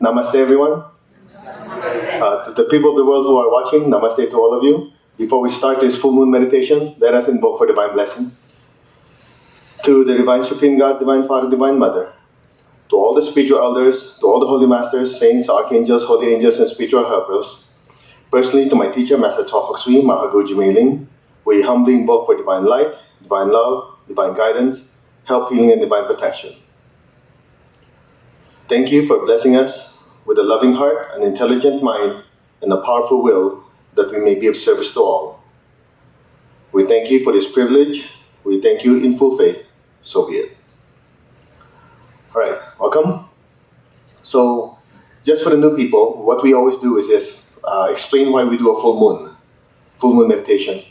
Namaste, everyone. To the people of the world who are watching, namaste to all of you. Before we start this full moon meditation, let us invoke for divine blessing. To the Divine Supreme God, Divine Father, Divine Mother, to all the spiritual elders, to all the holy masters, saints, archangels, holy angels, and spiritual helpers, personally to my teacher, Master Tofok Sui, Mahaguruji Meiling, we humbly invoke for divine light, divine love, divine guidance, help, healing, and divine protection. Thank you for blessing us with a loving heart, an intelligent mind, and a powerful will that we may be of service to all. We thank you for this privilege. We thank you in full faith. So be it. All right, welcome. So, just for the new people, what we always do is this, explain why we do a full moon meditation.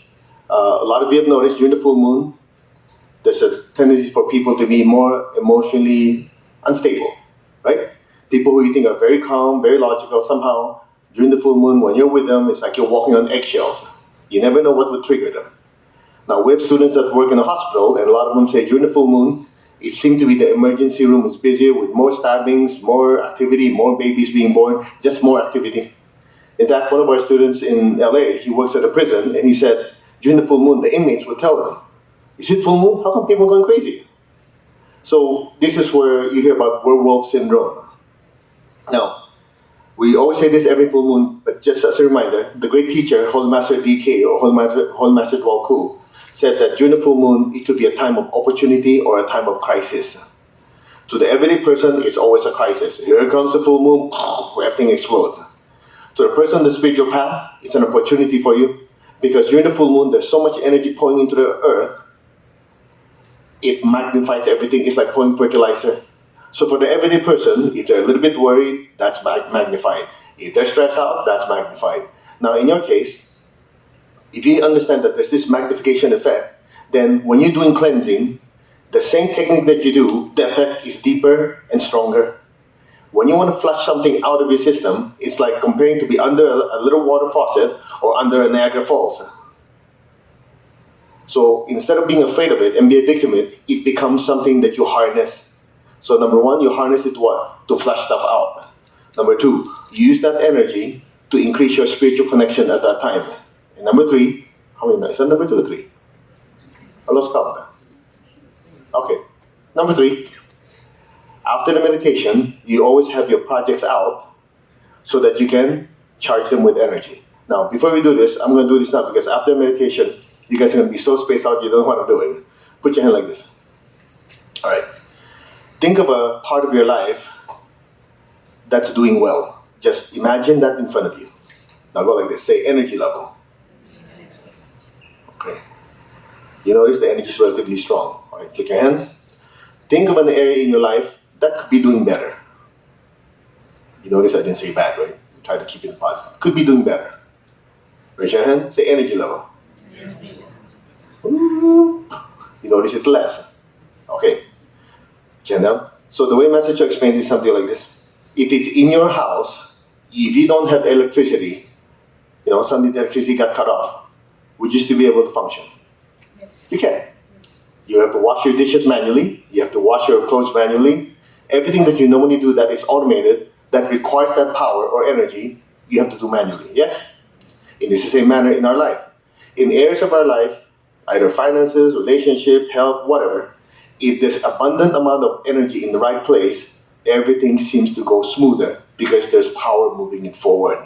A lot of you have noticed during the full moon, there's a tendency for people to be more emotionally unstable, right? People who you think are very calm, very logical, somehow, during the full moon, when you're with them, it's like you're walking on eggshells. You never know what would trigger them. Now, we have students that work in a hospital, and a lot of them say during the full moon, it seemed to be the emergency room is busier with more stabbings, more activity, more babies being born, just more activity. In fact, one of our students in LA, he works at a prison, and he said during the full moon, the inmates would tell them, "Is it full moon? How come people are going crazy?" So this is where you hear about werewolf syndrome. Now, we always say this every full moon, but just as a reminder, the great teacher, Holy Master DK, or Holy Master Dwalku, said that during the full moon, it could be a time of opportunity or a time of crisis. To the everyday person, it's always a crisis. Here comes the full moon, where everything explodes. To the person on the spiritual path, it's an opportunity for you, because during the full moon, there's so much energy pouring into the earth, it magnifies everything. It's like pouring fertilizer. So for the everyday person, if they're a little bit worried, that's magnified. If they're stressed out, that's magnified. Now in your case, if you understand that there's this magnification effect, then when you're doing cleansing, the same technique that you do, the effect is deeper and stronger. When you want to flush something out of your system, it's like comparing to be under a little water faucet or under a Niagara Falls. So instead of being afraid of it and be a victim of it, it becomes something that you harness. So number one, you harness it to what? To flush stuff out. Number two, you use that energy to increase your spiritual connection at that time. And number three, is that number 2 or 3? I lost count. Okay. Number 3, after the meditation, you always have your projects out so that you can charge them with energy. Now, before we do this, I'm going to do this now because after meditation, you guys are going to be so spaced out you don't know what I'm doing. Put your hand like this. All right. Think of a part of your life that's doing well. Just imagine that in front of you. Now go like this. Say energy level. Okay. You notice the energy is relatively strong. All right. Click your hands. Think of an area in your life that could be doing better. You notice I didn't say bad, right? Try to keep it positive. Could be doing better. Raise your hand. Say energy level. Ooh. You notice it's less. Okay. Chin down. So the way Master Cho explained is something like this. If it's in your house, if you don't have electricity, suddenly the electricity got cut off, would you still be able to function? Yes. You can. You have to wash your dishes manually. You have to wash your clothes manually. Everything that you normally do that is automated, that requires that power or energy, you have to do manually. Yes? In the same manner in our life. In areas of our life, either finances, relationship, health, whatever, if there's abundant amount of energy in the right place, everything seems to go smoother because there's power moving it forward.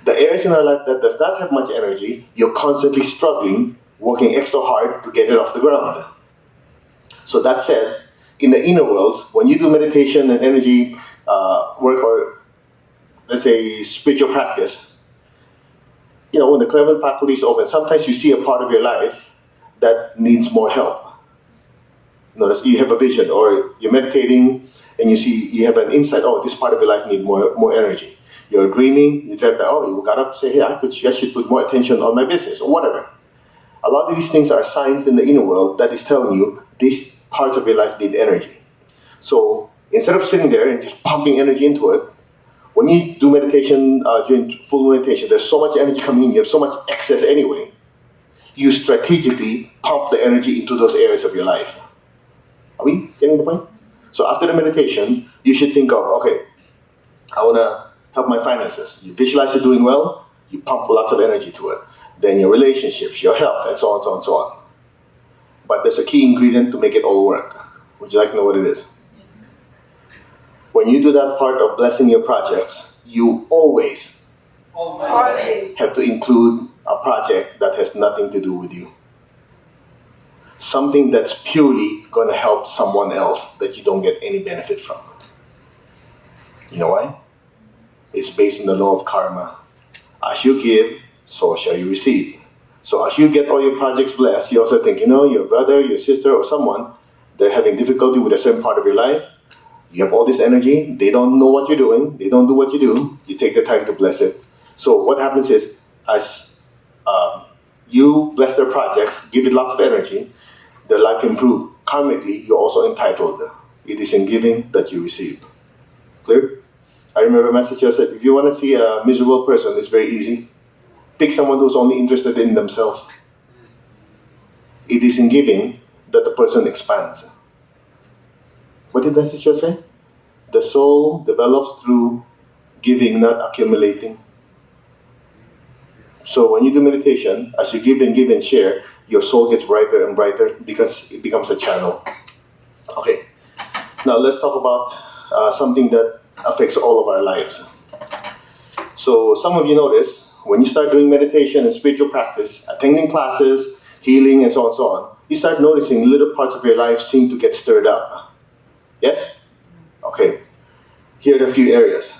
The areas in our life that does not have much energy, you're constantly struggling, working extra hard to get it off the ground. So that said, in the inner worlds, when you do meditation and energy work or, let's say, spiritual practice, when the clairvoyant faculty is open, sometimes you see a part of your life that needs more help. Notice you have a vision, or you're meditating and you have an insight, this part of your life needs more energy. You're dreaming, you dreamt that, you got up and say, hey, I should put more attention on my business, or whatever. A lot of these things are signs in the inner world that is telling you these parts of your life need energy. So instead of sitting there and just pumping energy into it, when you do meditation, during full meditation, there's so much energy coming in, you have so much excess anyway, you strategically pump the energy into those areas of your life. Are we getting the point? So after the meditation, you should think of, okay, I want to help my finances. You visualize it doing well, you pump lots of energy to it. Then your relationships, your health, and so on, so on, so on. But there's a key ingredient to make it all work. Would you like to know what it is? When you do that part of blessing your projects, you always have to include a project that has nothing to do with you. Something that's purely going to help someone else that you don't get any benefit from. You know why? It's based on the law of karma. As you give, so shall you receive. So as you get all your projects blessed, you also think, your brother, your sister, or someone, they're having difficulty with a certain part of your life. You have all this energy, they don't know what you're doing, they don't do what you do, you take the time to bless it. So what happens is, as you bless their projects, give it lots of energy, their life improve. Karmically, you're also entitled. It is in giving that you receive. Clear? I remember a message that said, if you want to see a miserable person, it's very easy. Pick someone who's only interested in themselves. It is in giving that the person expands. What did that teacher say? The soul develops through giving, not accumulating. So when you do meditation, as you give and share, your soul gets brighter and brighter because it becomes a channel. Okay, now let's talk about something that affects all of our lives. So some of you notice, when you start doing meditation and spiritual practice, attending classes, healing, and so on and so on, you start noticing little parts of your life seem to get stirred up. Yes? Okay. Here are a few areas.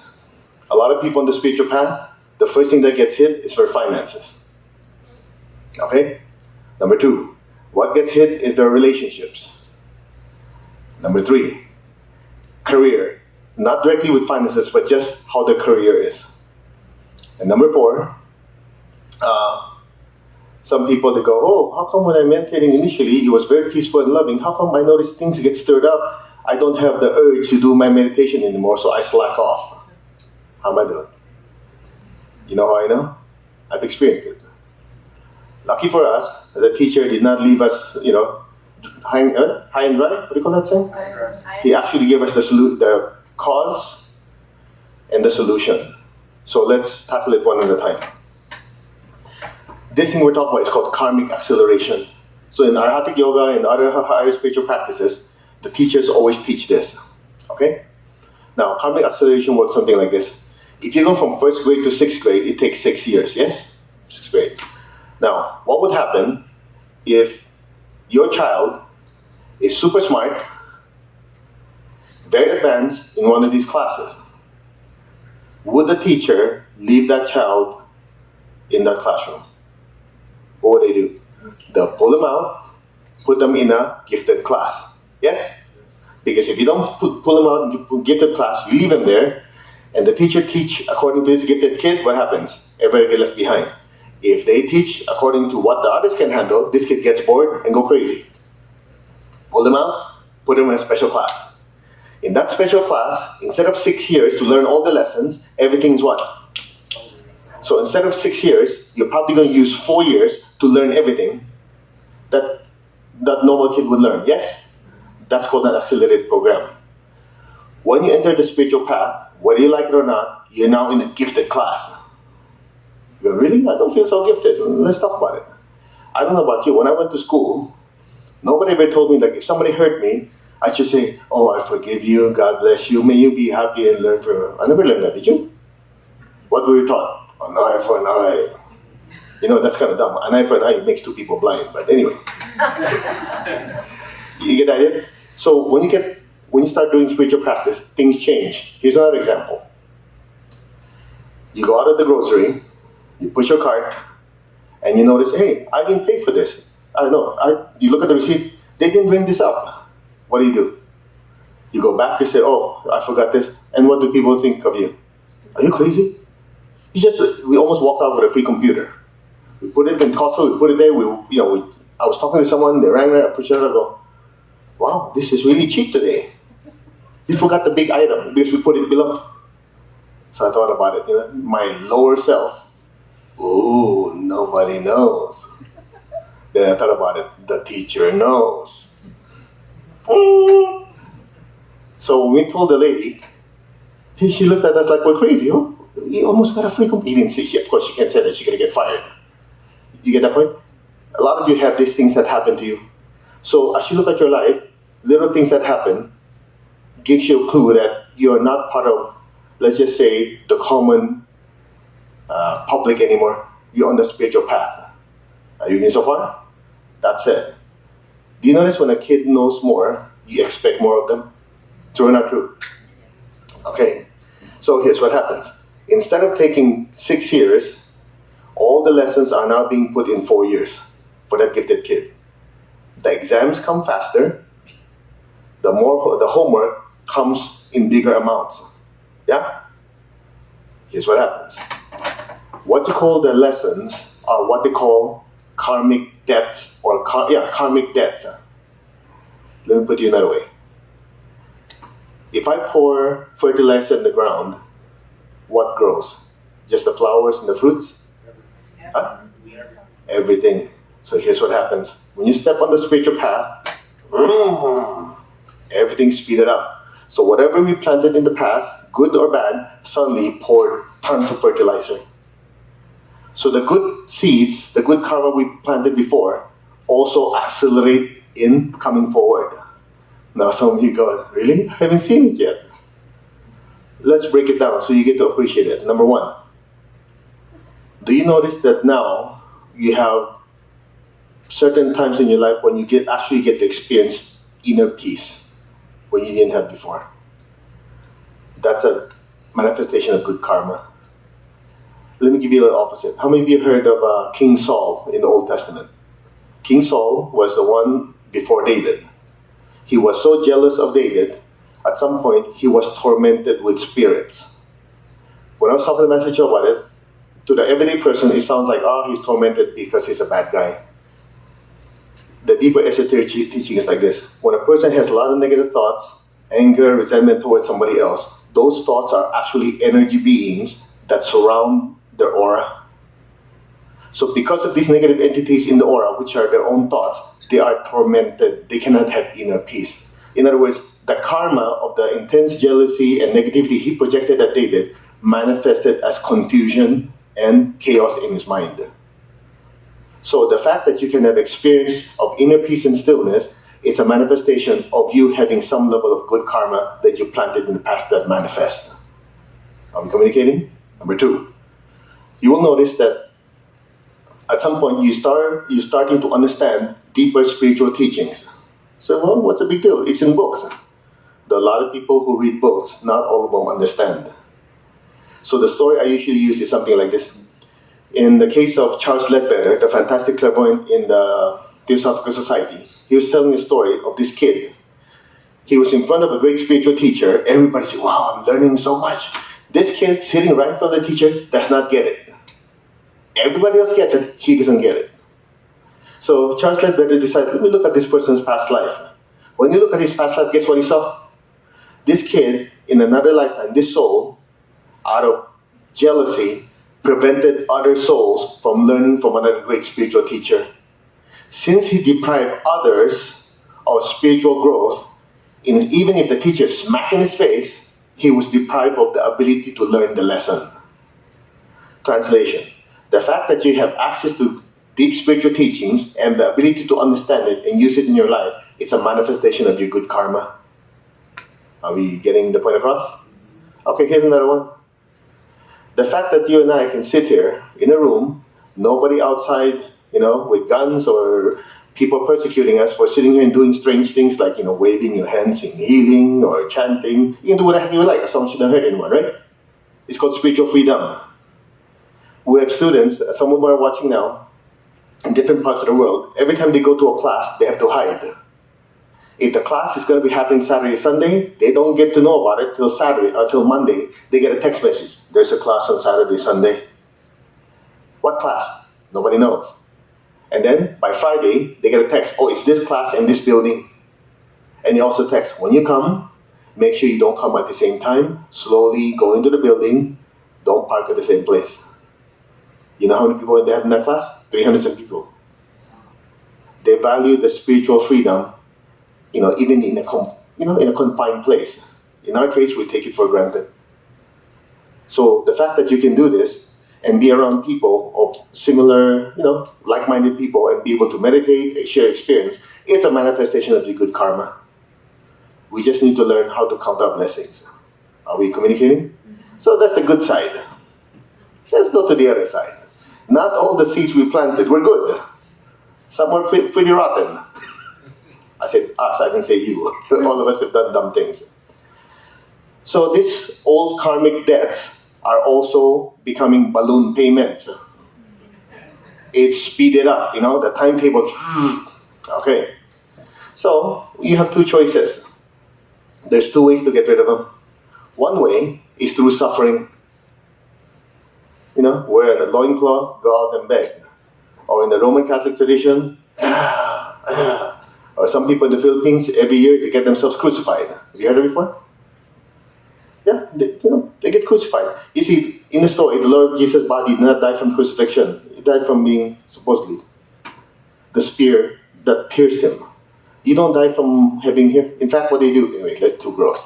A lot of people on the spiritual path, the first thing that gets hit is their finances. Okay? Number 2, what gets hit is their relationships. Number 3, career. Not directly with finances, but just how the career is. And number 4, some people, they go, oh, how come when I'm meditating initially, it was very peaceful and loving. How come I notice things get stirred up? I don't have the urge to do my meditation anymore, so I slack off. How am I doing? You know how I know? I've experienced it. Lucky for us, the teacher did not leave us, high and dry. What do you call that saying? He actually gave us the cause and the solution. So let's tackle it one at a time. This thing we're talking about is called karmic acceleration. So in Arhatic Yoga and other higher spiritual practices, the teachers always teach this. Okay? Now, karmic acceleration works something like this. If you go from 1st grade to 6th grade, it takes 6 years, yes? 6th grade. Now, what would happen if your child is super smart, very advanced in one of these classes? Would the teacher leave that child in that classroom? What would they do? They'll pull them out, put them in a gifted class. Yes? Because if you don't pull them out into gifted class, you leave them there, and the teacher teach according to this gifted kid, what happens? Everybody get left behind. If they teach according to what the others can handle, this kid gets bored and go crazy. Pull them out, put them in a special class. In that special class, instead of 6 years to learn all the lessons, everything's what? So instead of 6 years, you're probably going to use 4 years to learn everything that normal kid would learn. Yes? That's called an accelerated program. When you enter the spiritual path, whether you like it or not, you're now in a gifted class. You go, really? I don't feel so gifted. Let's talk about it. I don't know about you. When I went to school, nobody ever told me, like, if somebody hurt me, I should say, oh, I forgive you, God bless you, may you be happy and learn forever. I never learned that, did you? What were you taught? An eye for an eye. That's kind of dumb. An eye for an eye makes 2 people blind. But anyway. You get the idea? So when you start doing spiritual practice, things change. Here's another example. You go out of the grocery, you push your cart, and you notice, hey, I didn't pay for this. You look at the receipt, they didn't bring this up. What do? You go back, you say, oh, I forgot this. And what do people think of you? Are you crazy? We almost walked out with a free computer. We put it in Costco, we put it there, I was talking to someone, they rang there, I pushed it out, I go, wow, this is really cheap today. You forgot the big item because we put it below. So I thought about it, my lower self. Ooh, nobody knows. Then I thought about it, the teacher knows. So when we told the lady, She looked at us like we're crazy. Oh, you almost got a free computer. He didn't say, of course, she can't say that she's going to get fired. You get that point? A lot of you have these things that happen to you. So as you look at your life, little things that happen gives you a clue that you're not part of, let's just say, the common public anymore. You're on the spiritual path. Are you getting so far? That's it. Do you notice when a kid knows more, you expect more of them? True or not true? Okay. So here's what happens. Instead of taking 6 years, all the lessons are now being put in 4 years for that gifted kid. The exams come faster. The homework comes in bigger amounts. Yeah? Here's what happens. What you call the lessons are what they call karmic debts or karmic debts. Let me put it another way. If I pour fertilizer in the ground, what grows? Just the flowers and the fruits? Huh? Everything. So here's what happens. When you step on the spiritual path, everything speeded up. So whatever we planted in the past, good or bad, suddenly poured tons of fertilizer. So the good seeds, the good karma we planted before, also accelerate in coming forward. Now some of you go, really? I haven't seen it yet. Let's break it down so you get to appreciate it. Number one, do you notice that now you have certain times in your life when you actually get to experience inner peace when you didn't have before? That's a manifestation of good karma. Let me give you the opposite. How many of you heard of King Saul in the Old Testament? King Saul was the one before David. He was so jealous of David, at some point he was tormented with spirits. When I was talking to the message about it, to the everyday person it sounds like, he's tormented because he's a bad guy. The deeper esoteric teaching is like this. When a person has a lot of negative thoughts, anger, resentment towards somebody else, those thoughts are actually energy beings that surround their aura. So because of these negative entities in the aura, which are their own thoughts, they are tormented. They cannot have inner peace. In other words, the karma of the intense jealousy and negativity he projected at David manifested as confusion and chaos in his mind. So the fact that you can have experience of inner peace and stillness, it's a manifestation of you having some level of good karma that you planted in the past that manifest. Are we communicating? Number two, you will notice that at some point you're starting to understand deeper spiritual teachings. So, well, what's the big deal? It's in books. There are a lot of people who read books, not all of them understand. So the story I usually use is something like this. In the case of Charles Ledbetter, the fantastic clairvoyant in the Theosophical Society, he was telling a story of this kid. He was in front of a great spiritual teacher. Everybody said, wow, I'm learning so much. This kid sitting right in front of the teacher does not get it. Everybody else gets it, he doesn't get it. So Charles Ledbetter decided, let me look at this person's past life. When you look at his past life, guess what he saw? This kid, in another lifetime, this soul, out of jealousy, prevented other souls from learning from another great spiritual teacher. Since he deprived others of spiritual growth, even if the teacher smacked in his face, he was deprived of the ability to learn the lesson. Translation: the fact that you have access to deep spiritual teachings and the ability to understand it and use it in your life, it's a manifestation of your good karma. Are we getting the point across? Okay, here's another one. The fact that you and I can sit here in a room, nobody outside, with guns or people persecuting us for sitting here and doing strange things like, waving your hands in healing or chanting. You can do whatever you like as long as you don't hurt anyone, right? It's called spiritual freedom. We have students, some of them are watching now, in different parts of the world. Every time they go to a class, they have to hide. If the class is going to be happening Saturday, Sunday, they don't get to know about it till Saturday or till Monday. They get a text message. There's a class on Saturday, Sunday. What class? Nobody knows. And then by Friday, they get a text. Oh, it's this class in this building. And they also text, when you come, make sure you don't come at the same time. Slowly go into the building. Don't park at the same place. You know how many people they have in that class? 300 some people. They value the spiritual freedom, even in a confined place. In our case, we take it for granted. So the fact that you can do this and be around people of similar, like-minded people and be able to meditate and share experience, it's a manifestation of the good karma. We just need to learn how to count our blessings. Are we communicating? So that's the good side. Let's go to the other side. Not all the seeds we planted were good. Some were pretty rotten. I said us, I didn't say you. All of us have done dumb things. So these old karmic debts are also becoming balloon payments. It's speeded up, the timetable. Okay. So you have two choices. There's two ways to get rid of them. One way is through suffering. Wear a loincloth, go out and beg. Or in the Roman Catholic tradition, or some people in the Philippines, every year they get themselves crucified. Have you heard it before? Yeah, they get crucified. You see, in the story, the Lord Jesus' body did not die from crucifixion. He died from being, supposedly, the spear that pierced him. You don't die from having here. In fact, what they do, anyway, that's too gross.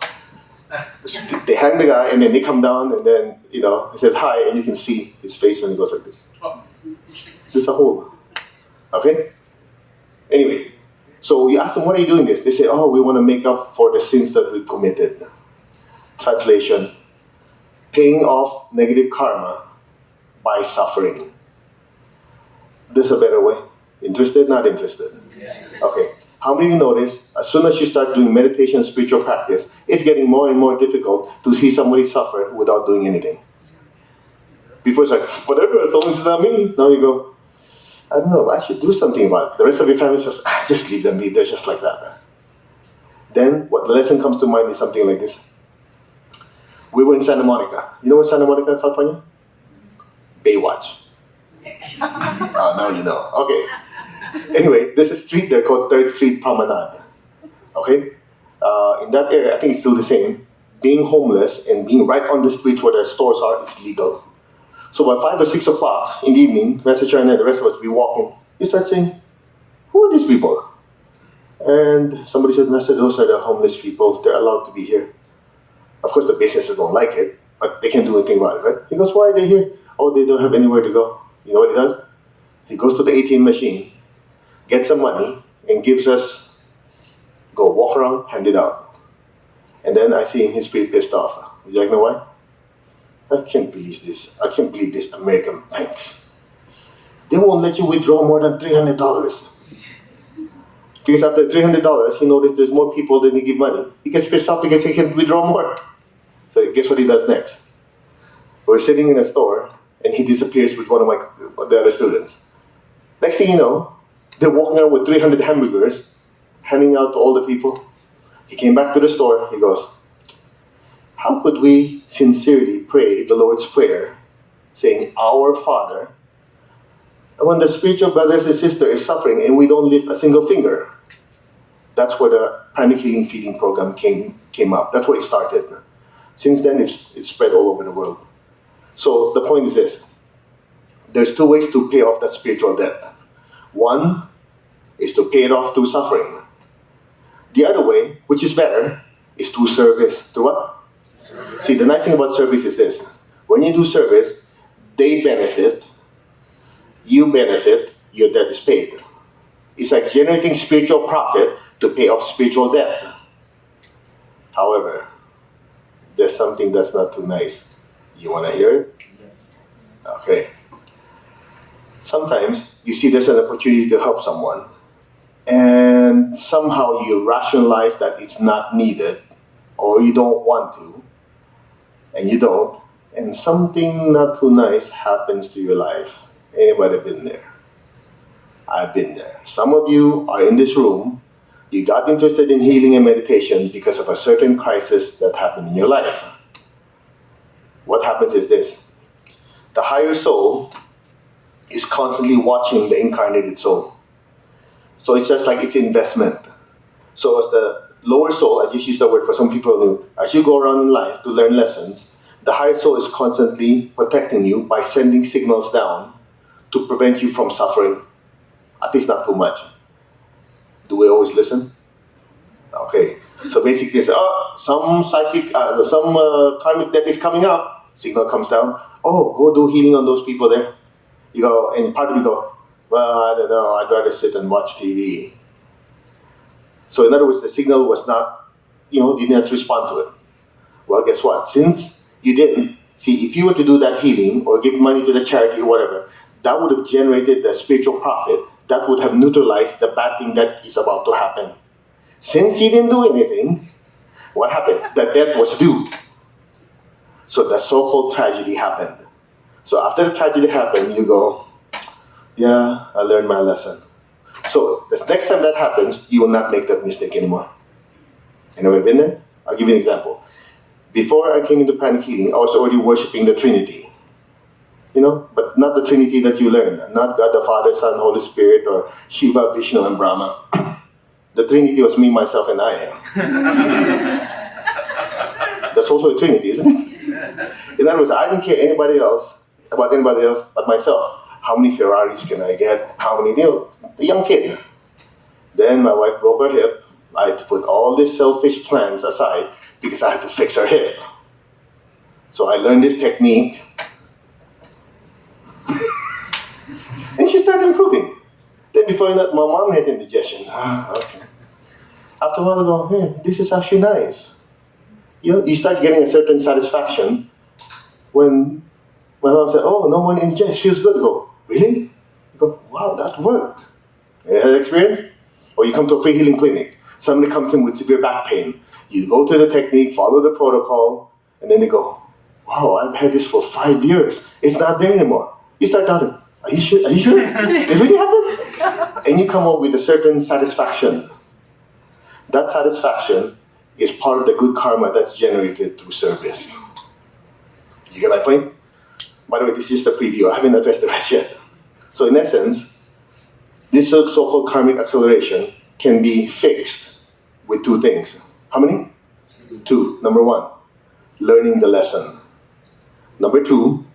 They hang the guy, and then they come down, and then, he says hi, and you can see his face when he goes like this. There's a hole. Okay? Anyway, so you ask them, what are you doing this? They say, we want to make up for the sins that we committed. Translation, paying off negative karma by suffering. There's a better way. Interested? Not interested? Yes. Okay. How many of you notice, as soon as you start doing meditation and spiritual practice, it's getting more and more difficult to see somebody suffer without doing anything. Before it's like, whatever, as long as it's not me. Now you go, I don't know, I should do something about it. The rest of your family says, just leave them be, they're just like that. Then, what the lesson comes to mind is something like this. We were in Santa Monica. You know where Santa Monica, California? Baywatch. Now you know. Okay. Anyway, there's a street there called 3rd Street Promenade. Okay? In that area, I think it's still the same. Being homeless and being right on the streets where the stores are is legal. So by 5 or 6 o'clock in the evening, Master China and the rest of us will be walking. You start saying, who are these people? And somebody said, Master, those are the homeless people. They're allowed to be here. Of course, the businesses don't like it, but they can't do anything about it, right? He goes, why are they here? Oh, they don't have anywhere to go. You know what he does? He goes to the ATM machine, gets some money, and gives us, go walk around, hand it out. And then I see him, he's pretty pissed off. He's like, you know what? I can't believe this. I can't believe this American banks. They won't let you withdraw more than $300. Because after $300, he noticed there's more people than he give money. He gets pissed off because he can withdraw more. So guess what he does next? We're sitting in a store, and he disappears with one of the other students. Next thing you know, they're walking around with 300 hamburgers, handing out to all the people. He came back to the store, he goes, how could we sincerely pray the Lord's Prayer, saying, Our Father, when the spiritual brothers and sisters is suffering and we don't lift a single finger? That's where the pranic healing feeding program came up. That's where it started. Since then, it's spread all over the world. So the point is this. There's two ways to pay off that spiritual debt. One is to pay it off through suffering. The other way, which is better, is through service. Through what? Service. See, the nice thing about service is this. When you do service, they benefit, you benefit, your debt is paid. It's like generating spiritual profit to pay off spiritual debt. However, there's something that's not too nice. You want to hear it? Yes. Okay. Sometimes you see there's an opportunity to help someone, and somehow you rationalize that it's not needed, or you don't want to, and you don't, and something not too nice happens to your life. Anybody been there? I've been there. Some of you are in this room, you got interested in healing and meditation because of a certain crisis that happened in your life. What happens is this. The higher soul is constantly watching the incarnated soul. So it's just like it's investment. So as the lower soul, I just use that word for some people who, as you go around in life to learn lessons, the higher soul is constantly protecting you by sending signals down to prevent you from suffering. At least not too much. Do we always listen? Okay. So basically, some psychic, some karmic debt is coming up. signal comes down. Oh, go do healing on those people there. You go, and part of you go, well, I don't know, I'd rather sit and watch TV. So in other words, the signal was not, you didn't have to respond to it. Well, guess what? Since you didn't, see, if you were to do that healing or give money to the charity or whatever, that would have generated the spiritual profit that would have neutralized the bad thing that is about to happen. Since you didn't do anything, what happened? The debt was due. So the so-called tragedy happened. So after the tragedy happened, you go, yeah, I learned my lesson. So the next time that happens, you will not make that mistake anymore. Anyone been there? I'll give you an example. Before I came into pranic healing, I was already worshiping the Trinity. But not the Trinity that you learn. Not God the Father, Son, Holy Spirit, or Shiva, Vishnu, and Brahma. The Trinity was me, myself, and I am. That's also a Trinity, isn't it? In other words, I didn't care about anybody else but myself. How many Ferraris can I get? How many, a young kid. Then my wife broke her hip. I had to put all these selfish plans aside because I had to fix her hip. So I learned this technique. And she started improving. Then before you know it, my mom has indigestion. Okay. After a while I go, hey, this is actually nice. You start getting a certain satisfaction when my mom said, oh, no more indigestion, feels good. You go, really? You go, wow, that worked. You have experience? Or you come to a free healing clinic. Somebody comes in with severe back pain. You go to the technique, follow the protocol, and then they go, wow, I've had this for 5 years. It's not there anymore. You start doubting. Are you sure? Are you sure? It really happened? And you come up with a certain satisfaction. That satisfaction is part of the good karma that's generated through service. You get my point? By the way, this is just a preview. I haven't addressed the rest yet. So in essence, this so-called karmic acceleration can be fixed with two things. How many? Two. Number one, learning the lesson. Number two,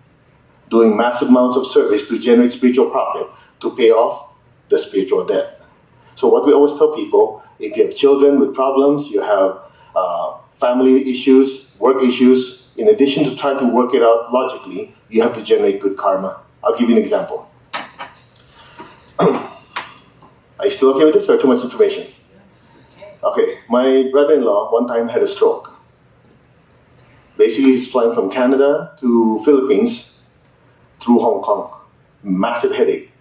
doing massive amounts of service to generate spiritual profit to pay off the spiritual debt. So what we always tell people, if you have children with problems, you have family issues, work issues, in addition to trying to work it out logically, you have to generate good karma. I'll give you an example. Are you still okay with this or too much information? Okay, my brother-in-law one time had a stroke. Basically, he's flying from Canada to Philippines through Hong Kong. Massive headache.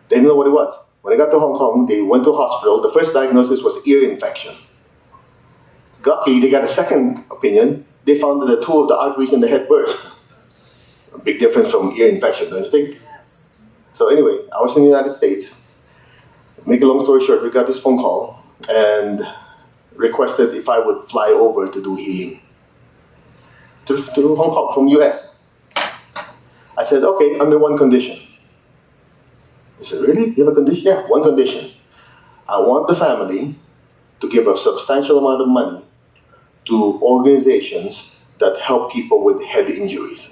They didn't know what it was. When they got to Hong Kong, they went to a hospital. The first diagnosis was ear infection. Luckily, they got a second opinion. They found that the two of the arteries in the head burst. A big difference from ear infection, don't you think? Yes. So anyway, I was in the United States. Make a long story short, we got this phone call and requested if I would fly over to do healing to Hong Kong from US. I said, okay, under one condition. He said, really? You have a condition? Yeah, one condition. I want the family to give a substantial amount of money to organizations that help people with head injuries.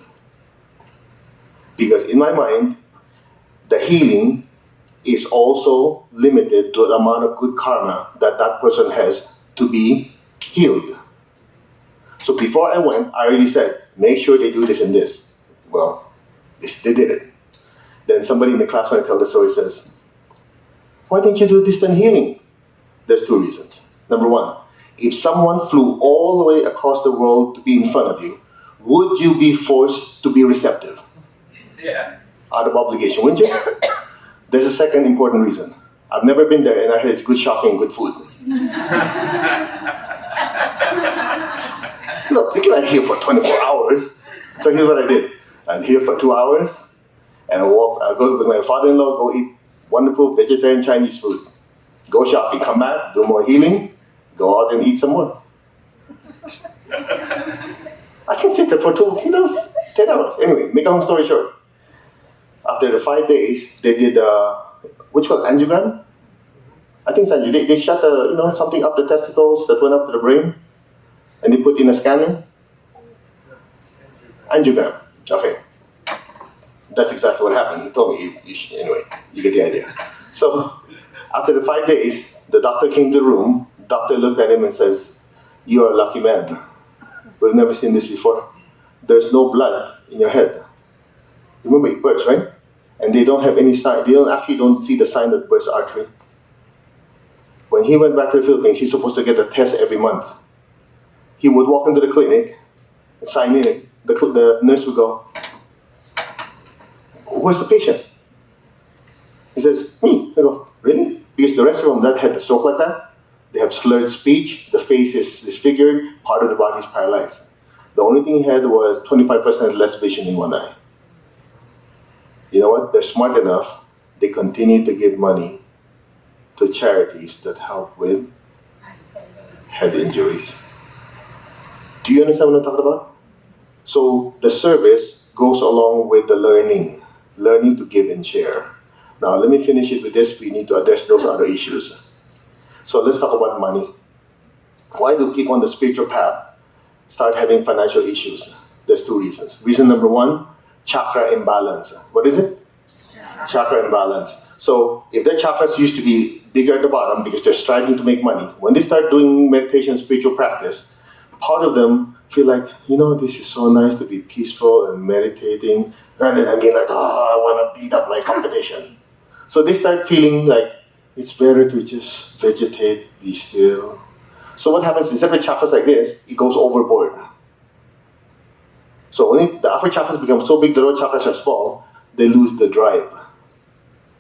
Because in my mind, the healing is also limited to the amount of good karma that that person has to be healed. So before I went, I already said, make sure they do this and this. Well, they did it. Then somebody in the class when I tell the story says, why didn't you do distant healing? There's two reasons. Number one, if someone flew all the way across the world to be in front of you, would you be forced to be receptive? Yeah. Out of obligation, wouldn't you? There's a second important reason. I've never been there and I heard it's good shopping and good food. Look, you cannot here for 24 hours. So here's what I did. I'm here for 2 hours and I go with my father-in-law, go eat wonderful vegetarian Chinese food. Go shopping, come back, do more healing, go out and eat some more. I can sit there for 10 hours. Anyway, make a long story short. After the 5 days, they did, what's called angiogram? I think it's angiogram. They shut something up the testicles that went up to the brain, and they put in a scanner. Angiogram. Okay. That's exactly what happened. He told me, anyway, you get the idea. So, after the 5 days, the doctor came to the room. The doctor looked at him and says, you are a lucky man. We've never seen this before. there's no blood in your head. Remember, it bursts, right? And they don't have any sign. They don't see the sign that bursts artery. When he went back to the Philippines, he's supposed to get a test every month. He would walk into the clinic, sign in. The nurse would go, "Where's the patient?" He says, "Me." I go, "Really?" Because the rest of them that had the stroke like that, they have slurred speech, the face is disfigured, part of the body is paralyzed. The only thing he had was 25% less vision in one eye. You know what? They're smart enough. They continue to give money to charities that help with head injuries. Do you understand what I'm talking about? So the service goes along with the learning to give and share. Now let me finish it with this. We need to address those other issues. So let's talk about money. Why do people on the spiritual path start having financial issues? There's two reasons. Reason number one, chakra imbalance. What is it? Chakra imbalance. So if their chakras used to be bigger at the bottom because they're striving to make money, when they start doing meditation, spiritual practice, part of them feel like, this is so nice to be peaceful and meditating, rather than being like, I want to beat up my competition. So they start feeling like it's better to just vegetate, be still. So what happens is every chakras like this, it goes overboard. So when the upper chakras become so big, the lower chakras are small, they lose the drive.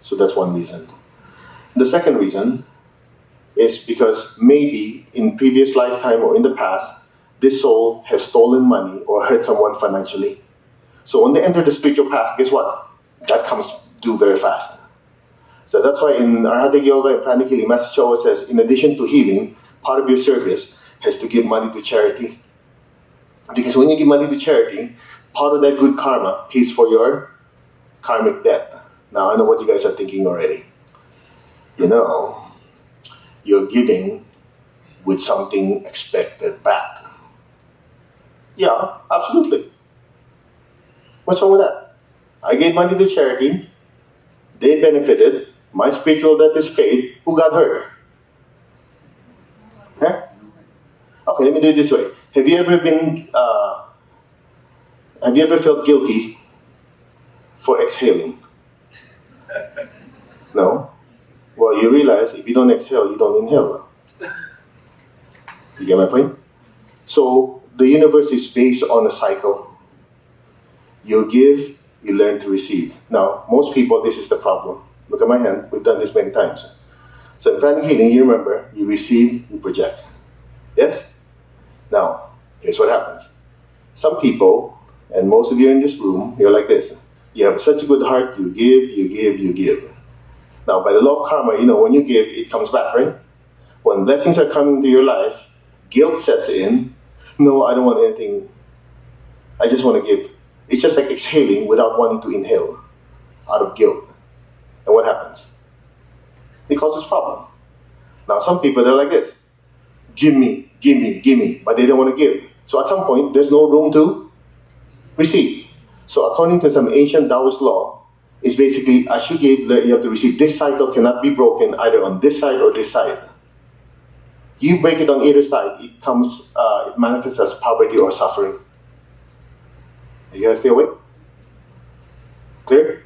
So that's one reason. The second reason is because maybe in previous lifetime or in the past, this soul has stolen money or hurt someone financially. So when they enter the spiritual path, guess what? That comes due very fast. So that's why in Arhata Yoga and Pranic Healing, Master Choa says, in addition to healing, part of your service has to give money to charity. Because when you give money to charity, part of that good karma pays for your karmic debt. Now, I know what you guys are thinking already. You're giving with something expected back. Yeah, absolutely. What's wrong with that? I gave money to charity. They benefited. My spiritual debt is paid. Who got hurt? Huh? Okay, let me do it this way. Have you ever felt guilty for exhaling? No? Well, you realize if you don't exhale, you don't inhale. You get my point? So, the universe is based on a cycle. You give, you learn to receive. Now, most people, this is the problem. Look at my hand. We've done this many times. So in pranic healing, you remember, you receive, you project. Yes? Now, here's what happens. Some people, and most of you in this room, you're like this. You have such a good heart, you give, you give, you give. Now, by the law of karma, when you give, it comes back, right? When blessings are coming into your life, guilt sets in. No, I don't want anything. I just want to give. It's just like exhaling without wanting to inhale out of guilt. And what happens? It causes problem. Now, some people, they're like this. Give me, give me, give me. But they don't want to give. So at some point, there's no room to receive. So according to some ancient Taoist law, it's basically, as you give, you have to receive. This cycle cannot be broken either on this side or this side. You break it on either side, it manifests as poverty or suffering. Are you guys still awake? Clear?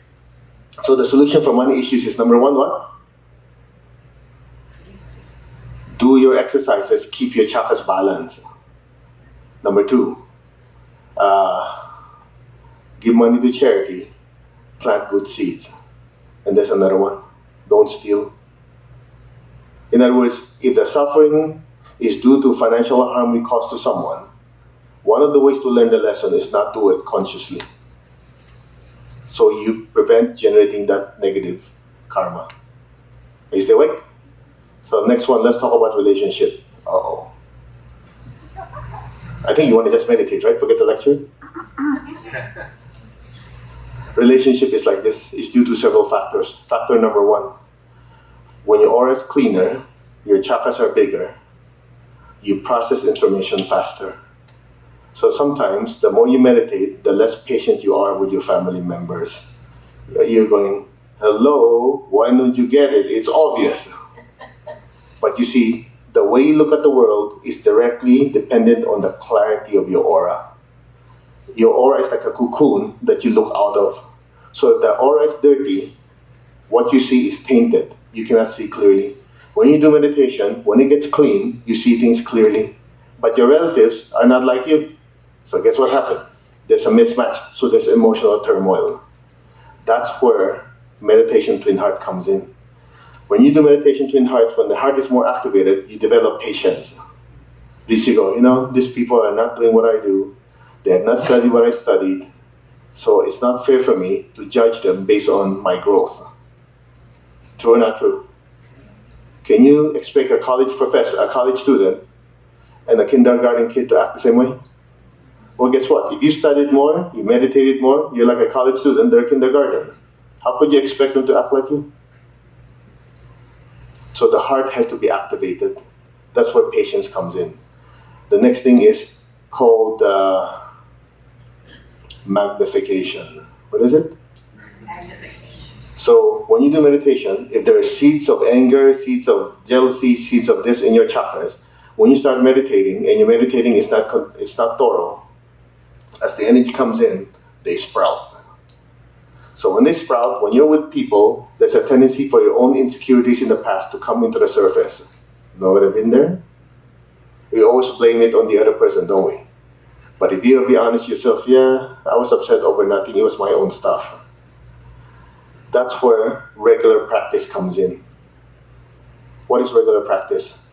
So the solution for money issues is number one, what? Do your exercises, keep your chakras balanced. Number two, give money to charity, plant good seeds. And there's another one, don't steal. In other words, if the suffering is due to financial harm we cause to someone, one of the ways to learn the lesson is not do it consciously. So you prevent generating that negative karma. Are you still awake? So next one, let's talk about relationship. Uh-oh. I think you want to just meditate, right? Forget the lecture? Relationship is like this. It's due to several factors. Factor number one, when your aura is cleaner, your chakras are bigger, you process information faster. So sometimes, the more you meditate, the less patient you are with your family members. You're going, hello, why don't you get it? It's obvious. But you see, the way you look at the world is directly dependent on the clarity of your aura. Your aura is like a cocoon that you look out of. So if the aura is dirty, what you see is tainted. You cannot see clearly. When you do meditation, when it gets clean, you see things clearly. But your relatives are not like you. So guess what happened? There's a mismatch. So there's emotional turmoil. That's where meditation twin heart comes in. When you do meditation twin hearts, when the heart is more activated, you develop patience. You go, these people are not doing what I do. They have not studied what I studied. So it's not fair for me to judge them based on my growth. True or not true? Can you expect a college professor, a college student, and a kindergarten kid to act the same way? Well, guess what? If you studied more, you meditated more, you're like a college student, they're kindergarten. How could you expect them to act like you? So the heart has to be activated. That's where patience comes in. The next thing is called magnification. What is it? Magnification. So when you do meditation, if there are seeds of anger, seeds of jealousy, seeds of this in your chakras, when you start meditating, and your meditating is not thorough, as the energy comes in, they sprout. So when they sprout, when you're with people, there's a tendency for your own insecurities in the past to come into the surface. Know what I've been there? We always blame it on the other person, don't we? But if you be honest yourself, yeah, I was upset over nothing, it was my own stuff. That's where regular practice comes in. What is regular practice?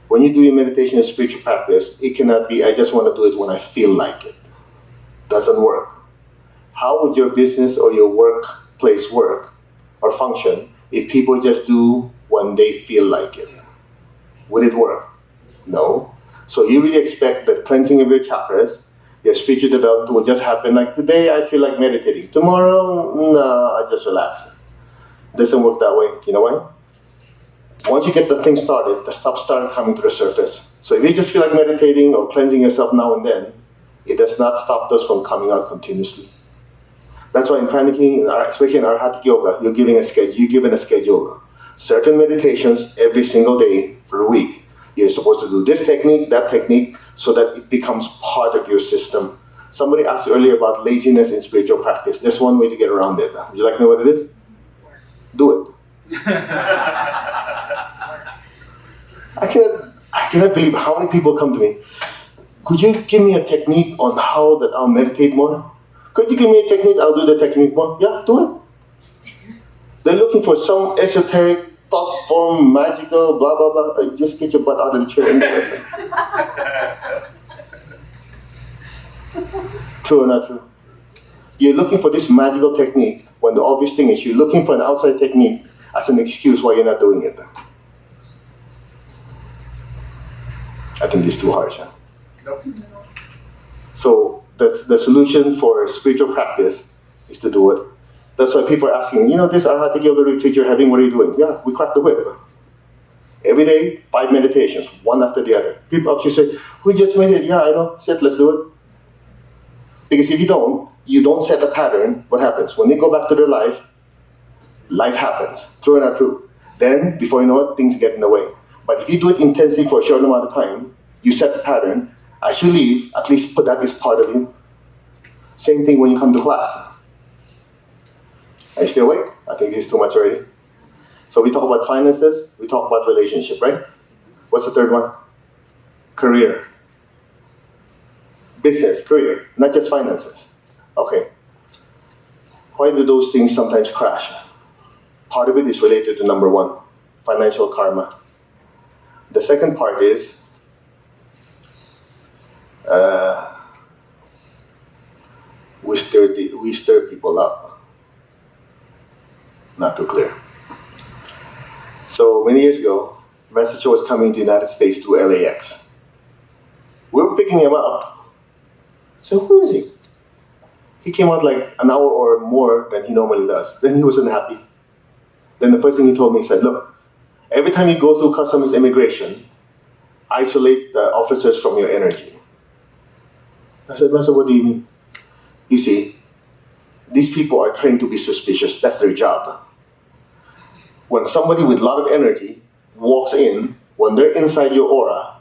When you do your meditation and spiritual practice, it cannot be, I just want to do it when I feel like it. Doesn't work. How would your business or your workplace work or function if people just do when they feel like it? Would it work? No. So you really expect that cleansing of your chakras, your spiritual development will just happen like today I feel like meditating. Tomorrow, no, I just relax. It doesn't work that way. You know why? Once you get the thing started, the stuff starts coming to the surface. So if you just feel like meditating or cleansing yourself now and then, it does not stop those from coming out continuously. That's why in praniking, especially in Arhat Yoga, you're given a schedule. Certain meditations every single day for a week. You're supposed to do this technique, that technique, so that it becomes part of your system. Somebody asked earlier about laziness in spiritual practice. There's one way to get around it. Would you like to know what it is? Do it. I cannot believe how many people come to me. Could you give me a technique on how that I'll meditate more? Could you give me a technique? I'll do the technique more. Yeah, do it. They're looking for some esoteric, thought form, magical, blah, blah, blah. Just get your butt out of the chair and do it. True or not true? You're looking for this magical technique when the obvious thing is you're looking for an outside technique as an excuse why you're not doing it. I think it's too harsh, huh? Nope. So that's the solution for spiritual practice is to do it. That's why people are asking, this Arhat Yoga retreat you're having, what are you doing? Yeah, we crack the whip. Every day, 5 meditations, one after the other. People actually say, we just meditated. Yeah, I know. Sit, let's do it. Because if you don't set a pattern, what happens? When they go back to their life happens. True or not true? Then, before you know it, things get in the way. But if you do it intensely for a short amount of time, you set the pattern, as you leave, at least put that as part of you. Same thing when you come to class. Are you still awake? I think this is too much already. So we talk about finances, we talk about relationship, right? What's the third one? Career. Business, career, not just finances. Okay. Why do those things sometimes crash? Part of it is related to number 1, financial karma. The second part is we stir people up. Not too clear. So many years ago, Messenger was coming to the United States to LAX. We were picking him up. So who is he? He came out like an hour or more than he normally does. Then he wasn't happy. Then the first thing he told me, he said, look, every time you go through customs immigration, isolate the officers from your energy. I said, Master, what do you mean? You see, these people are trained to be suspicious. That's their job. When somebody with a lot of energy walks in, when they're inside your aura,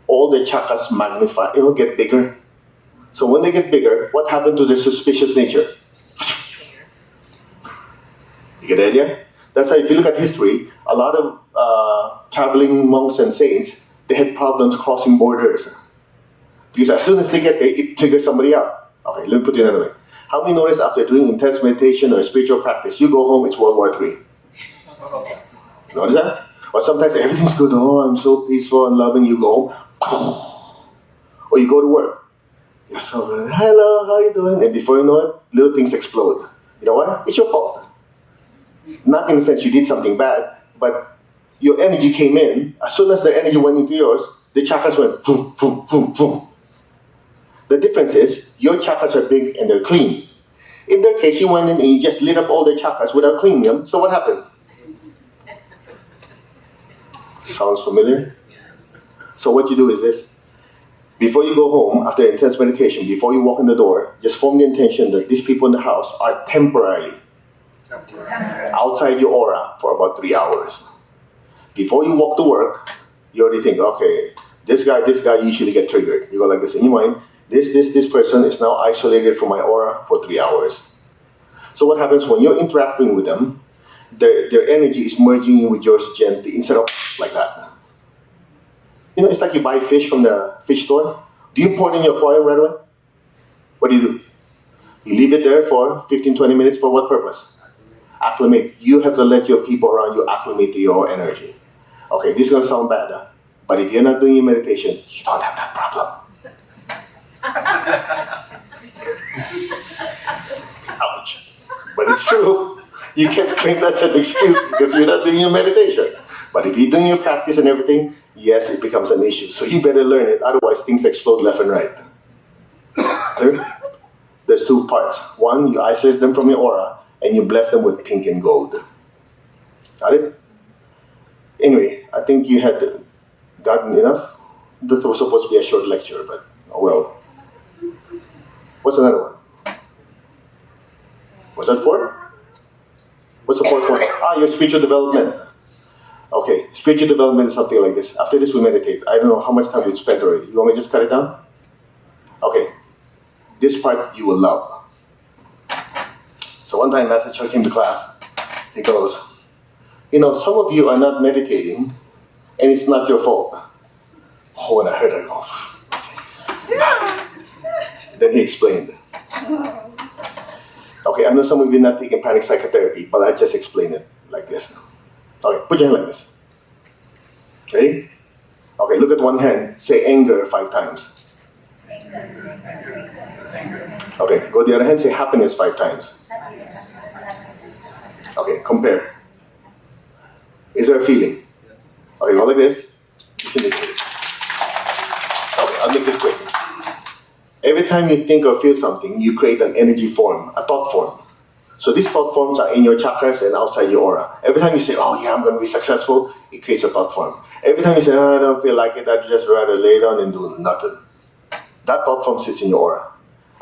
all the chakras magnify. It'll get bigger. So when they get bigger, what happened to their suspicious nature? You get the idea? That's why if you look at history, a lot of traveling monks and saints, they had problems crossing borders. Because as soon as they get there, it triggers somebody out. Okay, let me put it another way. How many notice after doing intense meditation or spiritual practice, you go home, it's World War III? Notice that? Or sometimes everything's good, oh, I'm so peaceful and loving, you go home. Or you go to work. You're so good, hello, how are you doing? And before you know it, little things explode. You know what? It's your fault. Not in the sense you did something bad, but your energy came in. As soon as the energy went into yours, the chakras went boom, boom, boom, boom. The difference is, your chakras are big and they're clean. In their case, you went in and you just lit up all their chakras without cleaning them, so what happened? Sounds familiar? So what you do is this. Before you go home, after intense meditation, before you walk in the door, just form the intention that these people in the house are temporarily outside your aura for about 3 hours. Before you walk to work, you already think, okay, this guy usually get triggered. You go like this in your mind, this person is now isolated from my aura for 3 hours. So what happens when you're interacting with them, their energy is merging in with yours gently instead of like that. You know, it's like you buy fish from the fish store. Do you pour it in your aquarium right away? What do? You leave it there for 15-20 minutes for what purpose? Acclimate. You have to let your people around you acclimate to your energy. Okay, this is going to sound bad, huh? But if you're not doing your meditation, you don't have that problem. Ouch. But it's true. You can't claim that's an excuse because you're not doing your meditation. But if you're doing your practice and everything, yes, it becomes an issue. So you better learn it, otherwise things explode left and right. Third, there's two parts. One, you isolate them from your aura, and you bless them with pink and gold. Got it? Anyway, I think you had gotten enough. That was supposed to be a short lecture, but oh well. What's another one? Was that 4? What's the 4th one? Your spiritual development. Okay, spiritual development is something like this. After this, we meditate. I don't know how much time we've spent already. You want me to just cut it down? Okay. This part you will love. So one time, Master Chuck came to class. He goes, you know, some of you are not meditating, and it's not your fault. Oh, when I heard it, I go. Then he explained. Okay, I know some of you are not taking panic psychotherapy, but I just explained it like this. Okay, put your hand like this. Ready? Okay, look at one hand. Say anger 5 times. Okay, go the other hand. Say happiness 5 times. Okay, compare. Is there a feeling? Okay, go like this. Okay, I'll make this quick. Every time you think or feel something, you create an energy form, a thought form. So these thought forms are in your chakras and outside your aura. Every time you say, oh yeah, I'm going to be successful, it creates a thought form. Every time you say, oh, I don't feel like it, I'd just rather lay down and do nothing. That thought form sits in your aura.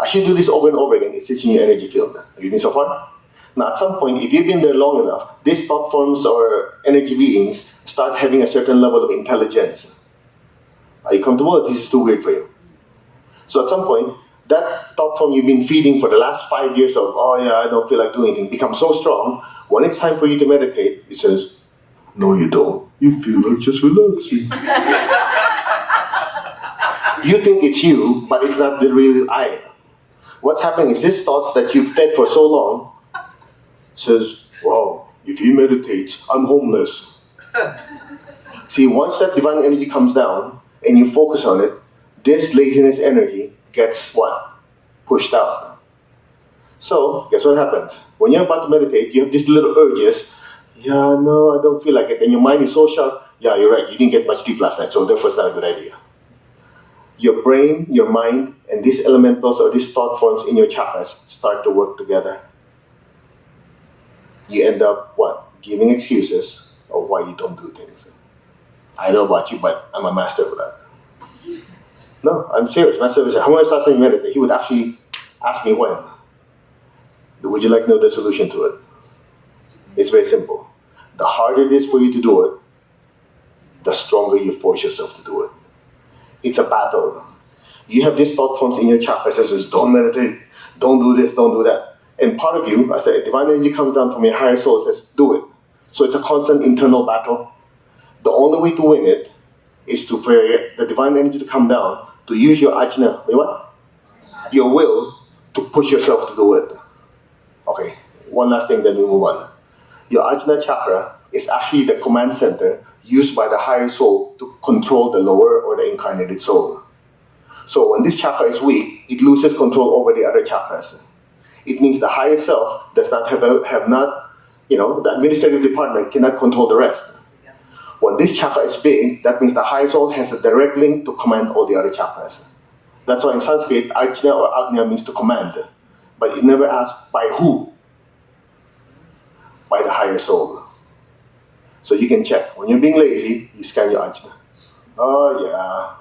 As you do this over and over again, it sits in your energy field. Are you getting so far? Now at some point, if you've been there long enough, these thought forms or energy beings start having a certain level of intelligence. Are you comfortable or this is too weird for you? So at some point, that thought form you've been feeding for the last 5 years of, oh yeah, I don't feel like doing anything, becomes so strong, when it's time for you to meditate, it says, no you don't. You feel like just relaxing. You think it's you, but it's not the real I. What's happening is this thought that you fed for so long says, wow, if he meditates, I'm homeless. See, once that divine energy comes down and you focus on it, this laziness energy gets what? Pushed out. So, guess what happens? When you're about to meditate, you have these little urges. Yeah, no, I don't feel like it. And your mind is so sharp. Yeah, you're right. You didn't get much sleep last night, so therefore it's not a good idea. Your brain, your mind, and these elementals or these thought forms in your chakras start to work together. You end up, what? Giving excuses of why you don't do things. I know about you, but I'm a master for that. No, I'm serious. Master would say, how much last time you meditate? He would actually ask me when. Would you like to know the solution to it? It's very simple. The harder it is for you to do it, the stronger you force yourself to do it. It's a battle. You have these thought forms in your chakras that says, don't meditate, don't do this, don't do that. And part of you, as the divine energy comes down from your higher soul, says, do it. So it's a constant internal battle. The only way to win it is for the divine energy to come down, to use your ajna, your will, to push yourself to do it. Okay, one last thing, then we move on. Your ajna chakra is actually the command center used by the higher soul to control the lower or the incarnated soul. So when this chakra is weak, it loses control over the other chakras. It means the higher self does not the administrative department cannot control the rest. When this chakra is big, that means the higher soul has a direct link to command all the other chakras. That's why in Sanskrit, ajna or agnya means to command. But it never asks by who? By the higher soul. So you can check. When you're being lazy, you scan your ajna. Oh yeah.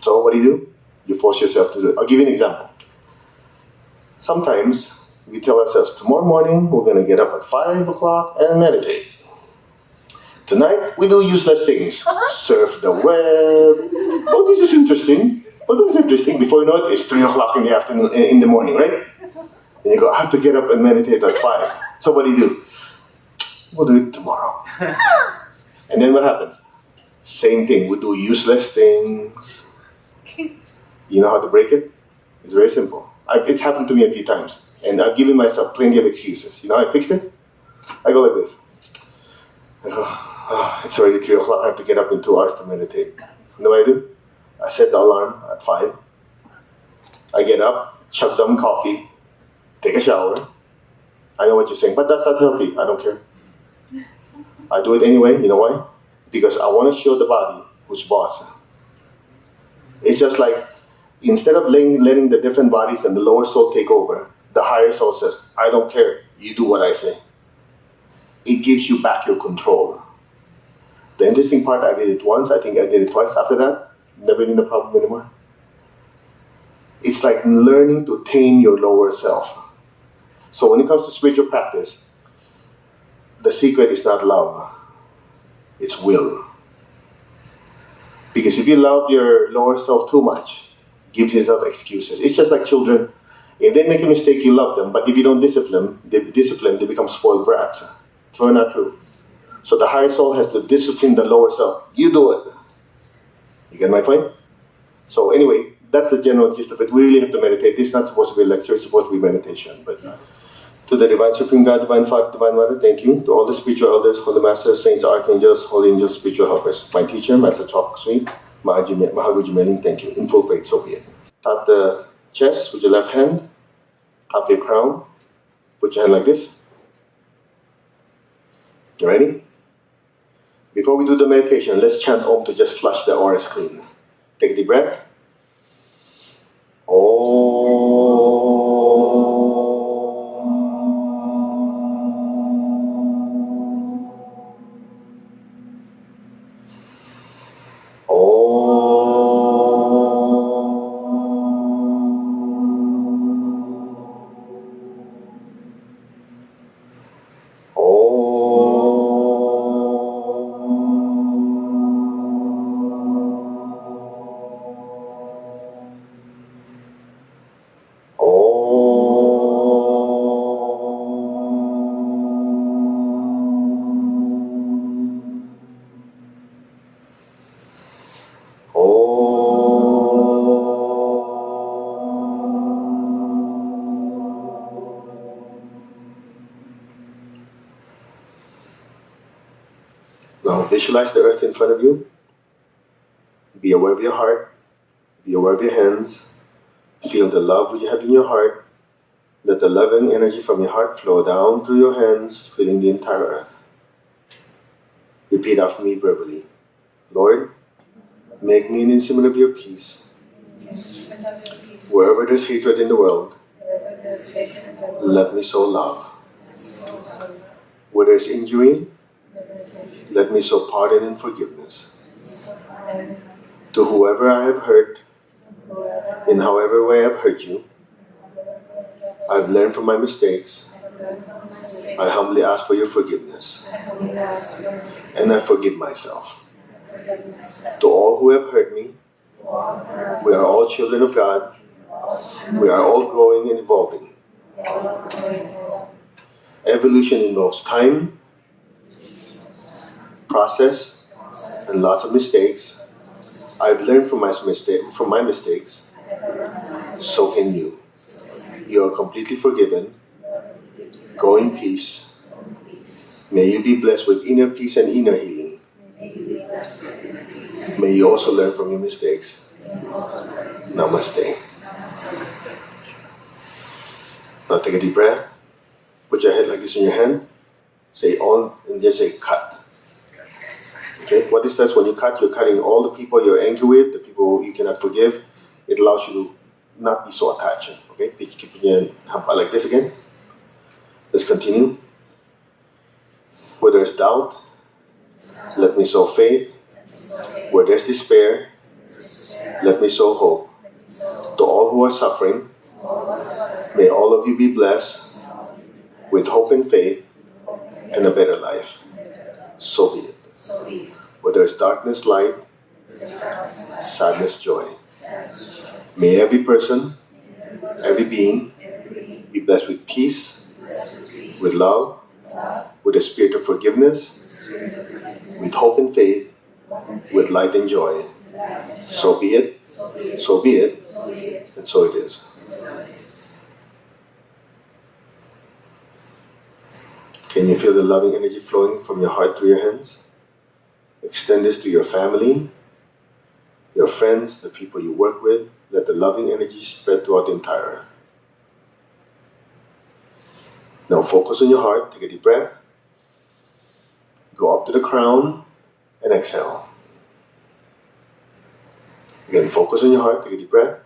So what do? You force yourself to do it. I'll give you an example. Sometimes we tell ourselves, tomorrow morning we're going to get up at 5 o'clock and meditate. Tonight we do useless things. Surf the web. Oh, this is interesting. Oh, this is interesting. Before you know it, it's 3 o'clock in the afternoon, in the morning, right? And you go, I have to get up and meditate at 5. So what do? We'll do it tomorrow. And then what happens? Same thing. We do useless things. You know how to break it? It's very simple. It's happened to me a few times. And I've given myself plenty of excuses. You know how I fixed it? I go like this. I go, it's already 3 o'clock. I have to get up in 2 hours to meditate. You know what I do? I set the alarm at 5. I get up, chug down coffee, take a shower. I know what you're saying, but that's not healthy. I don't care. I do it anyway. You know why? Because I want to show the body who's boss. It's just like, instead of letting the different bodies and the lower soul take over, the higher soul says, I don't care, you do what I say. It gives you back your control. The interesting part, I did it once, I think I did it twice. After that, never been a problem anymore. It's like learning to tame your lower self. So when it comes to spiritual practice, the secret is not love, it's will. Because if you love your lower self too much, gives yourself excuses. It's just like children. If they make a mistake, you love them. But if you don't discipline, they become spoiled brats. True or not true? So the higher soul has to discipline the lower self. You do it. You get my point? So anyway, that's the general gist of it. We really have to meditate. This is not supposed to be a lecture. It's supposed to be meditation. But to the Divine Supreme God, Divine Father, Divine Mother, thank you. To all the spiritual elders, holy masters, saints, archangels, holy angels, spiritual helpers. My teacher, Master Chalk Sweet, Mahaguji Meling, thank you. In full faith, so be it. Tap the chest with your left hand. Tap your crown. Put your hand like this. You ready? Before we do the meditation, let's chant Om to just flush the auras clean. Take a deep breath. Now visualize the earth in front of you. Be aware of your heart. Be aware of your hands. Feel the love you have in your heart. Let the loving energy from your heart flow down through your hands, filling the entire earth. Repeat after me verbally. Lord, make me an instrument of your peace. Wherever there's hatred in the world, let me sow love. Where there's injury, let me sow pardon and forgiveness. To whoever I have hurt, in however way I've hurt you, I've learned from my mistakes. I humbly ask for your forgiveness. And I forgive myself. To all who have hurt me, We are all children of God. We are all growing and evolving. Evolution involves time, process, and lots of mistakes. I've learned from my mistakes. So can you. You are completely forgiven. Go in peace. May you be blessed with inner peace and inner healing. May you also learn from your mistakes. Namaste. Now take a deep breath. Put your head like this in your hand. Say on and just say cut. Okay, what this does when you cut, you're cutting all the people you're angry with, the people you cannot forgive. It allows you to not be so attached. Okay, keep your hand like this again. Let's continue. Where there's doubt, let me sow faith. Where there's despair, let me sow hope. To all who are suffering, may all of you be blessed with hope and faith and a better life. So be it. Where there is darkness, light, sadness, joy. May every person, every being be blessed with peace, with love, with a spirit of forgiveness, with hope and faith, with light and joy. So be it, so be it, and so it is. Can you feel the loving energy flowing from your heart through your hands? Extend this to your family, your friends, the people you work with. Let the loving energy spread throughout the entire earth. Now focus on your heart. Take a deep breath. Go up to the crown and exhale. Again, focus on your heart. Take a deep breath.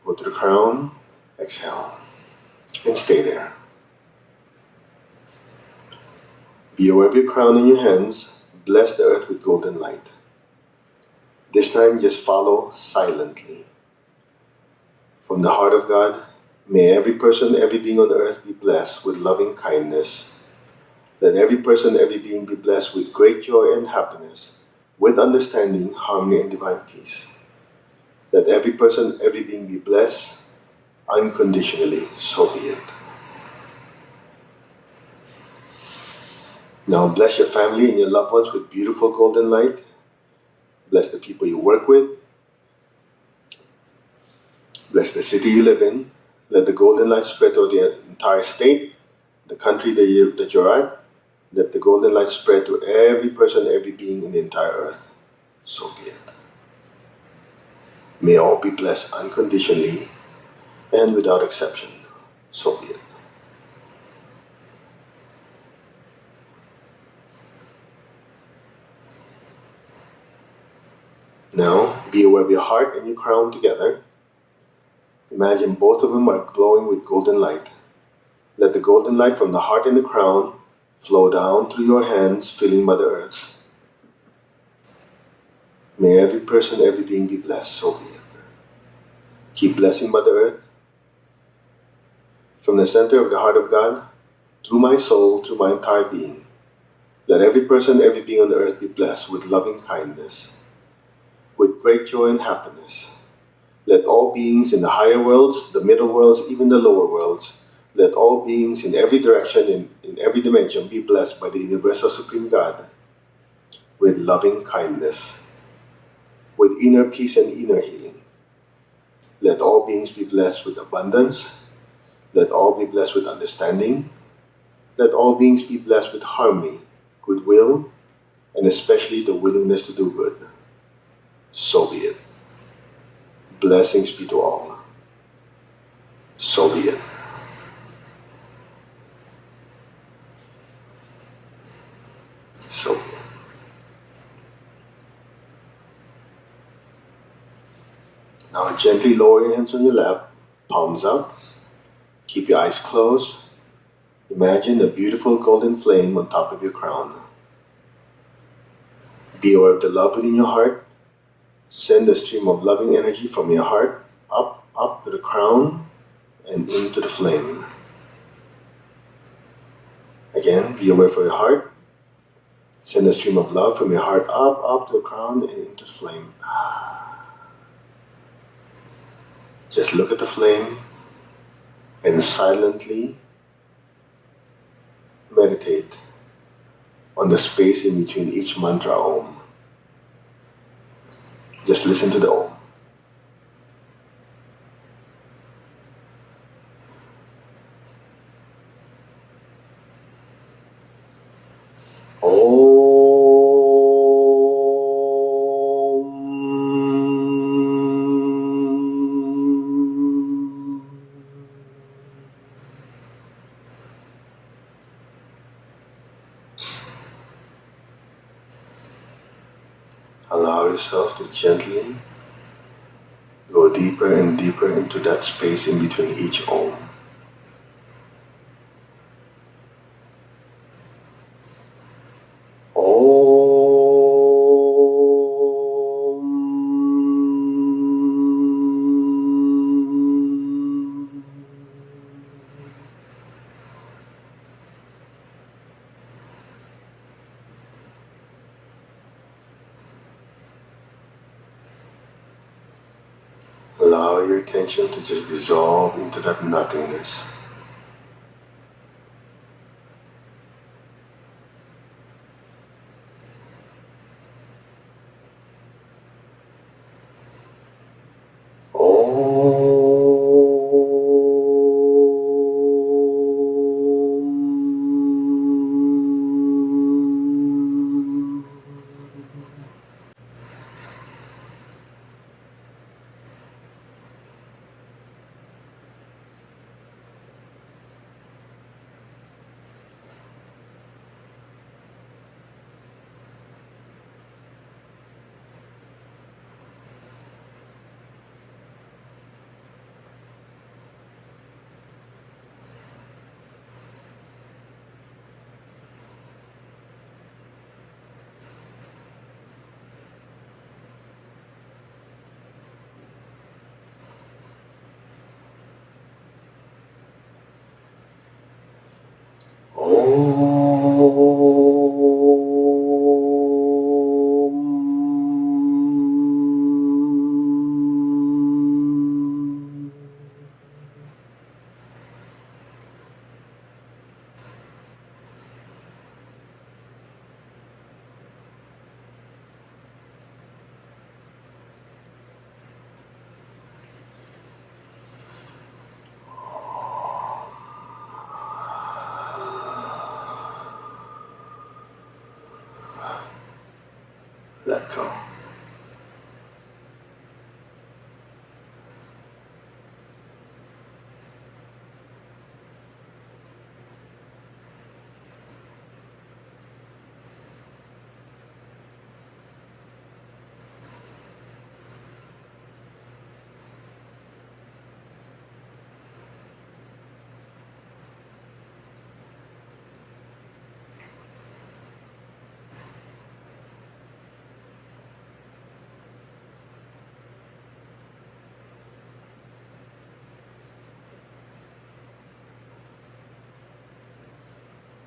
Go to the crown. Exhale. And stay there. Be aware of your crown in your hands. Bless the earth with golden light. This time, just follow silently. From the heart of God, may every person, every being on the earth be blessed with loving kindness. Let every person, every being be blessed with great joy and happiness, with understanding, harmony, and divine peace. Let every person, every being be blessed unconditionally. So be it. Now bless your family and your loved ones with beautiful golden light. Bless the people you work with. Bless the city you live in. Let the golden light spread to the entire state, the country that you're at. Let the golden light spread to every person, every being in the entire earth. So be it. May all be blessed unconditionally and without exception. So be it. Now, be aware of your heart and your crown together. Imagine both of them are glowing with golden light. Let the golden light from the heart and the crown flow down through your hands, filling Mother Earth. May every person, every being be blessed. So be it. Keep blessing Mother Earth. From the center of the heart of God, through my soul, through my entire being. Let every person, every being on the earth be blessed with loving kindness, with great joy and happiness. Let all beings in the higher worlds, the middle worlds, even the lower worlds, let all beings in every direction, in every dimension, be blessed by the Universal Supreme God with loving kindness, with inner peace and inner healing. Let all beings be blessed with abundance. Let all be blessed with understanding. Let all beings be blessed with harmony, goodwill, and especially the willingness to do good. So be it. Blessings be to all. So be it. So be it. Now gently lower your hands on your lap, palms up. Keep your eyes closed. Imagine a beautiful golden flame on top of your crown. Be aware of the love within your heart. Send a stream of loving energy from your heart up to the crown and into the flame. Again, be aware for your heart. Send a stream of love from your heart up to the crown and into the flame. Just look at the flame and silently meditate on the space in between each mantra Om. Just listen to the Om. Allow yourself to gently go deeper and deeper into that space in between each Om. Allow your attention to just dissolve into that nothingness. Let go.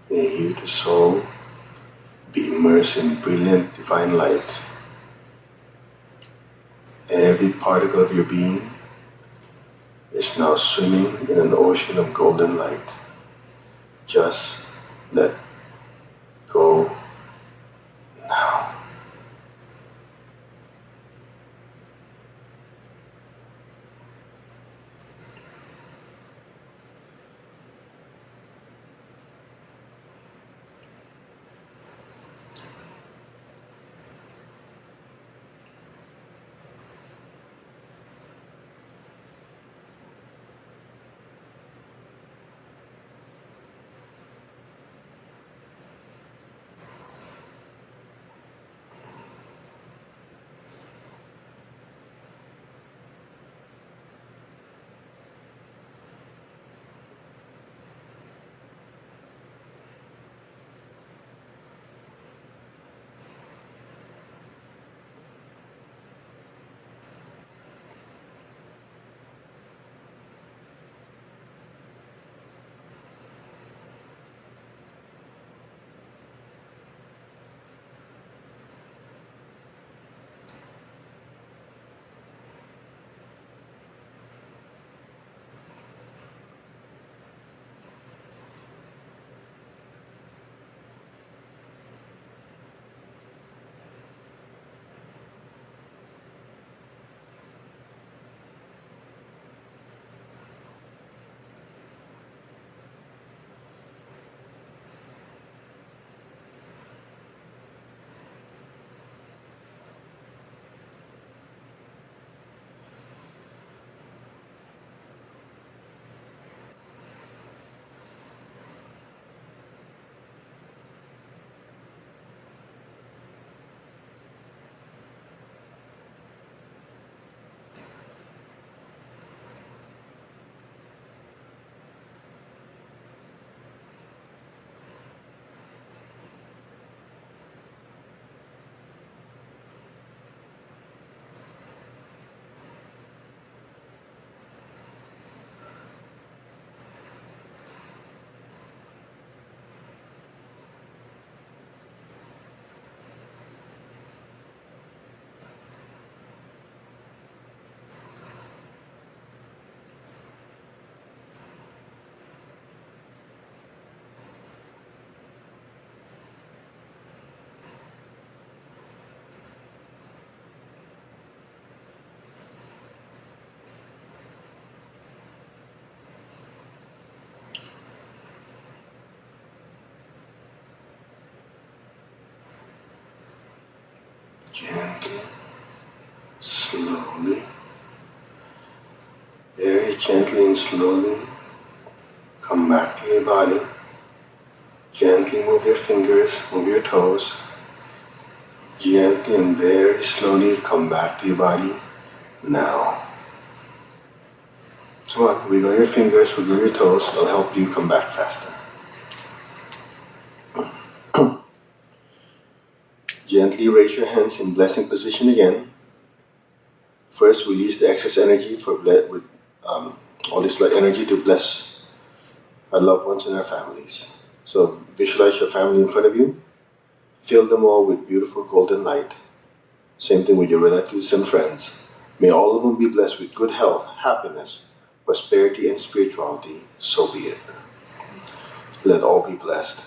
May you, the soul, be immersed in brilliant divine light. Every particle of your being is now swimming in an ocean of golden light. Just let go now. Gently, slowly, very gently and slowly, come back to your body. Gently move your fingers, move your toes. Gently and very slowly come back to your body now. Come on, wiggle your fingers, wiggle your toes. It'll help you come back faster. Gently raise your hands in blessing position again. First, release the excess energy with all this light energy to bless our loved ones and our families. So visualize your family in front of you. Fill them all with beautiful golden light. Same thing with your relatives and friends. May all of them be blessed with good health, happiness, prosperity, and spirituality. So be it. Let all be blessed.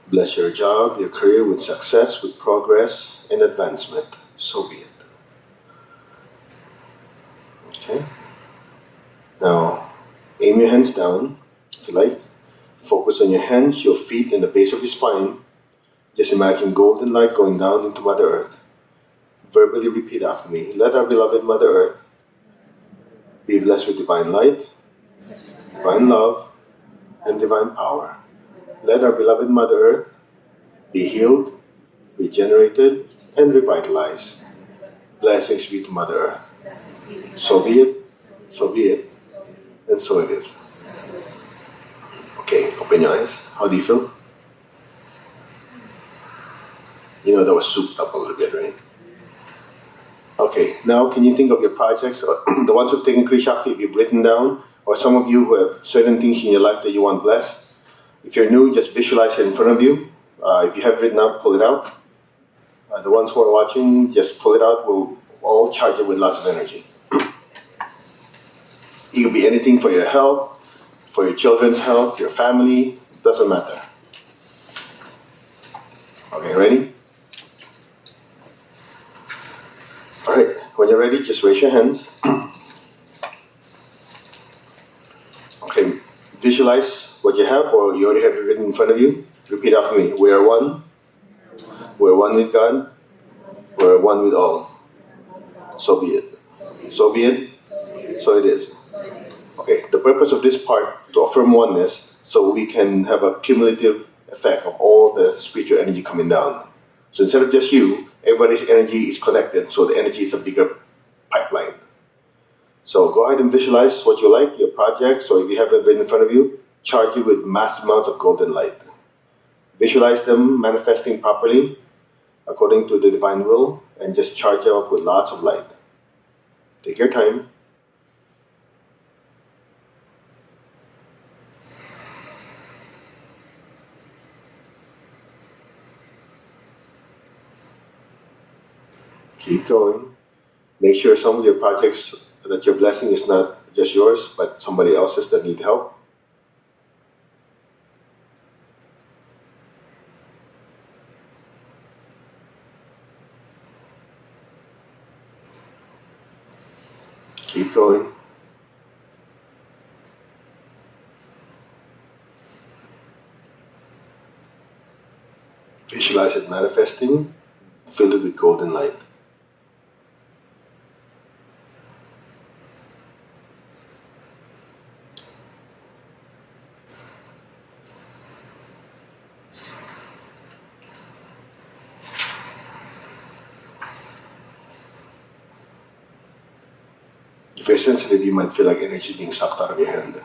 Bless your job, your career with success, with progress and advancement. So be it. Okay? Now, aim your hands down, if you like. Focus on your hands, your feet, and the base of your spine. Just imagine golden light going down into Mother Earth. Verbally repeat after me. Let our beloved Mother Earth be blessed with divine light, divine love, and divine power. Let our beloved Mother Earth be healed, regenerated, and revitalized. Blessings be to Mother Earth. So be it, and so it is. Okay, open your eyes. How do you feel? You know that was souped up a little bit, right? Okay, now can you think of your projects, or the ones who've taken Kriya Shakti, if you've written down, or some of you who have certain things in your life that you want blessed. If you're new, just visualize it in front of you. If you have it written out, pull it out. The ones who are watching, just pull it out. We'll all charge it with lots of energy. It could be anything for your health, for your children's health, your family, doesn't matter. Okay, ready? Alright, when you're ready, just raise your hands. Okay, visualize what you have, or you already have it written in front of you. Repeat after me. We are one. We're one with God. We're one with all. So be it. So be it. So it is. Okay, the purpose of this part, to affirm oneness, so we can have a cumulative effect of all the spiritual energy coming down. So instead of just you, everybody's energy is connected, so the energy is a bigger pipeline. So go ahead and visualize what you like, your projects, or if you have it written in front of you, charge it with massive amounts of golden light. Visualize them manifesting properly, according to the divine will, and just charge them up with lots of light. Take your time. Keep going. Make sure some of your projects that you're blessing is not just yours, but somebody else's that need help. Keep going. Visualize it manifesting. Fill it with golden light. If you're sensitive, you might feel like energy being sucked out of your hand.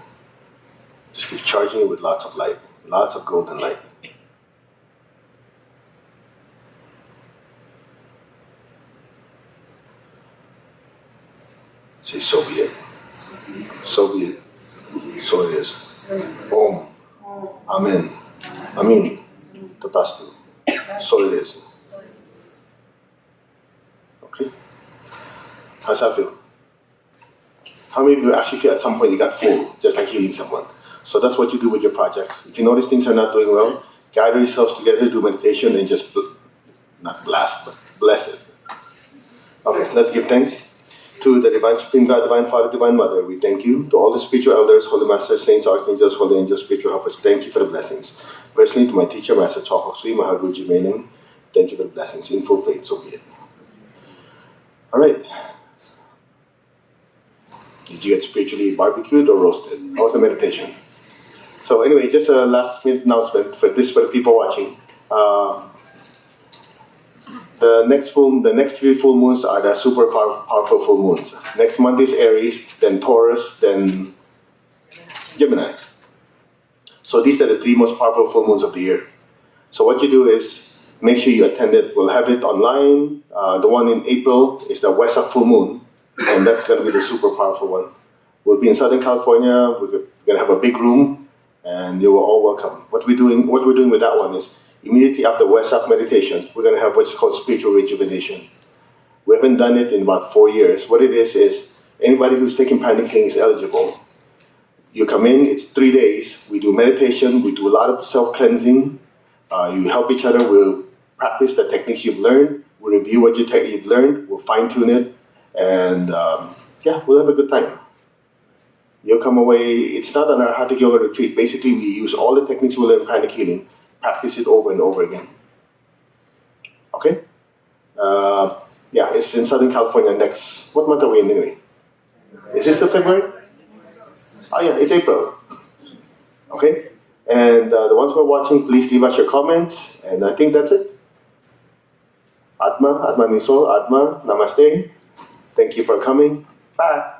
Just keep charging it with lots of light, lots of golden light. Say, so be it. So be it. So it is. Om. Amen. Amin. Tatastu. So it is. Okay? How's that feel? How many of you actually feel at some point you got full, just like healing someone? So that's what you do with your projects. If you notice things are not doing well, gather yourselves together, do meditation, and just, not blast, but bless it. Okay, let's give thanks to the Divine Supreme God, Divine Father, Divine Mother. We thank you. To all the spiritual elders, Holy Masters, Saints, Archangels, Holy Angels, spiritual helpers, thank you for the blessings. Personally, to my teacher, Master Chokhok Sui Mahaguji Meiling, Thank you for the blessings. In full faith, so be it. All right. Did you get spiritually barbecued or roasted? How was the meditation? So anyway, just a last minute announcement for the people watching. The next 3 full moons are the super powerful full moons. Next month is Aries, then Taurus, then Gemini. So these are the 3 most powerful full moons of the year. So what you do is make sure you attend it. We'll have it online. The one in April is the Wesak full moon, and that's going to be the super powerful one. We'll be in Southern California. We're going to have a big room, and you are all welcome. What we're doing with that one is immediately after Wesak meditation, we're going to have what's called spiritual rejuvenation. We haven't done it in about 4 years. What it is anybody who's taking panic healing is eligible. You come in, it's 3 days. We do meditation, we do a lot of self-cleansing. You help each other, we'll practice the techniques you've learned, we'll review what you've learned, we'll fine-tune it, and we'll have a good time. You'll come away, it's not an Arhatic Yoga retreat. Basically, we use all the techniques we learn in panic healing, practice it over and over again. Okay? It's in Southern California next, what month are we in anyway? Is this the February? Oh yeah, it's April. Okay? And the ones who are watching, please leave us your comments, and I think that's it. Atma Niso, Atma, Namaste. Thank you for coming. Bye.